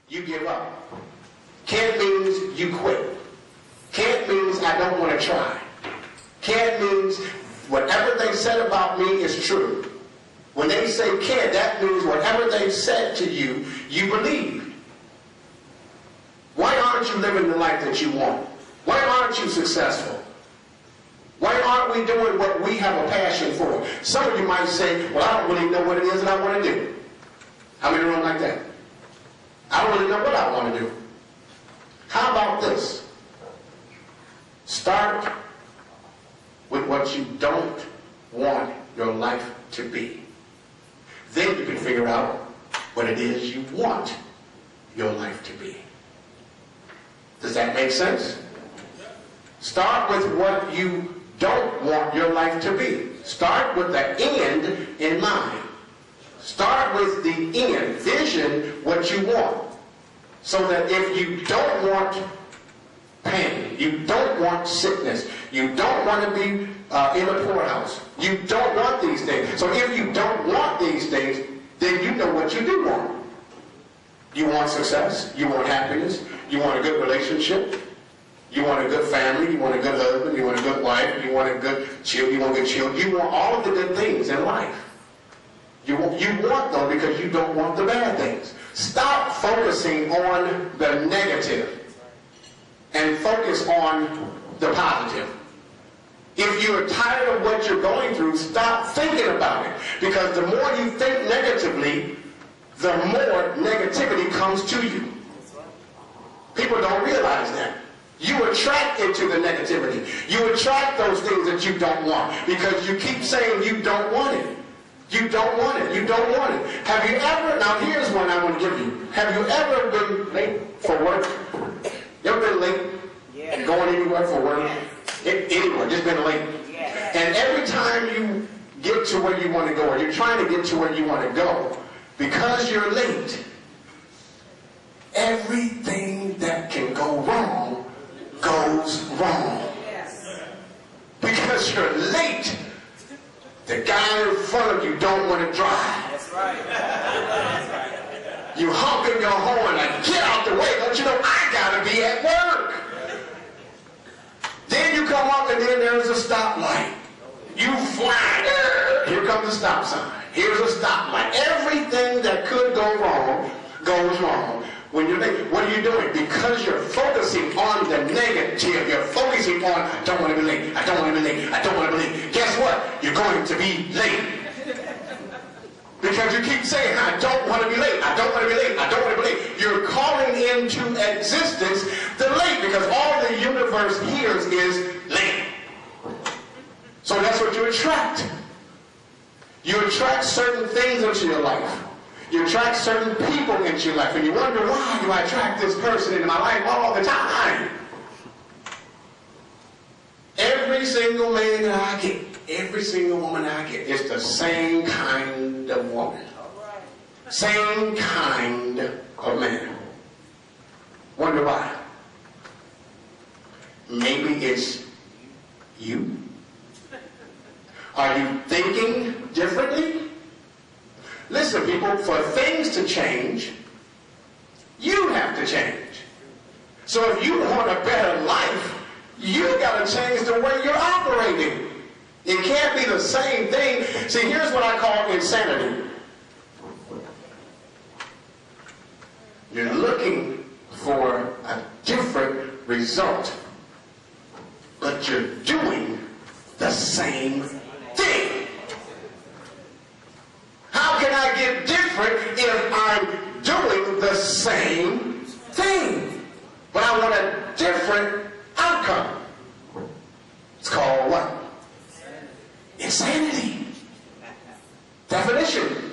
you give up. Can't means you quit. Can't means I don't want to try. Can't means whatever they said about me is true. When they say can't, that means whatever they said to you, you believe. Why aren't you living the life that you want? Why aren't you successful? Why aren't we doing what we have a passion for? Some of you might say, well, I don't really know what it is that I want to do. How many room like that? I don't really know what I want to do. How about this? Start with what you don't want your life to be. Then you can figure out what it is you want your life to be. Does that make sense? Start with what you don't want your life to be. Start with the end in mind. Start with the end. Vision what you want. So that if you don't want pain, you don't want sickness, you don't want to be in a poorhouse, you don't want these things. So if you don't want these things, then you know what you do want. You want success, you want happiness, you want a good relationship, you want a good family, you want a good husband, you want a good wife, you want a good child, you want good children, you want all of the good things in life. You want them because you don't want the bad things. Stop focusing on the negative and focus on the positive. If you're tired of what you're going through, stop thinking about it. Because the more you think negatively, the more negativity comes to you. People don't realize that. You attract into the negativity. You attract those things that you don't want because you keep saying you don't want it. You don't want it. You don't want it. Have you ever, now here's one I want to give you. Have you ever been late for work? You ever been late? Yeah. Going anywhere for work? Yeah. Anywhere, just been late. Yeah. And every time you get to where you want to go, or you're trying to get to where you want to go, because you're late, everything that can go wrong goes wrong. Yes. Because you're late. The guy in front of you don't want to drive. That's right. That's right. You honking your horn like, get out the way. Don't you know I got to be at work? Then you come up and then there's a stoplight. You fly. Here comes the stop sign. Here's a stoplight. Everything that could go wrong goes wrong. When you're late, what are you doing? Because you're focusing on the negative. You're focusing on, I don't want to be late. I don't want to be late. I don't want to be late. Guess what? You're going to be late. Because you keep saying, I don't want to be late. I don't want to be late. I don't want to be late. You're calling into existence the late because all the universe hears is late. So that's what you attract. You attract certain things into your life. You attract certain people into your life, and you wonder, why do I attract this person into my life all the time? Every single man that I get, every single woman I get, is the same kind of woman. Same kind of man. Wonder why? Maybe it's you. Are you thinking differently? Listen, people, for things to change, you have to change. So if you want a better life, you got to change the way you're operating. It can't be the same thing. See, here's what I call insanity. You're looking for a different result, but you're doing the same thing. How can I get different if I'm doing the same thing? But I want a different outcome. It's called what? Insanity. Definition.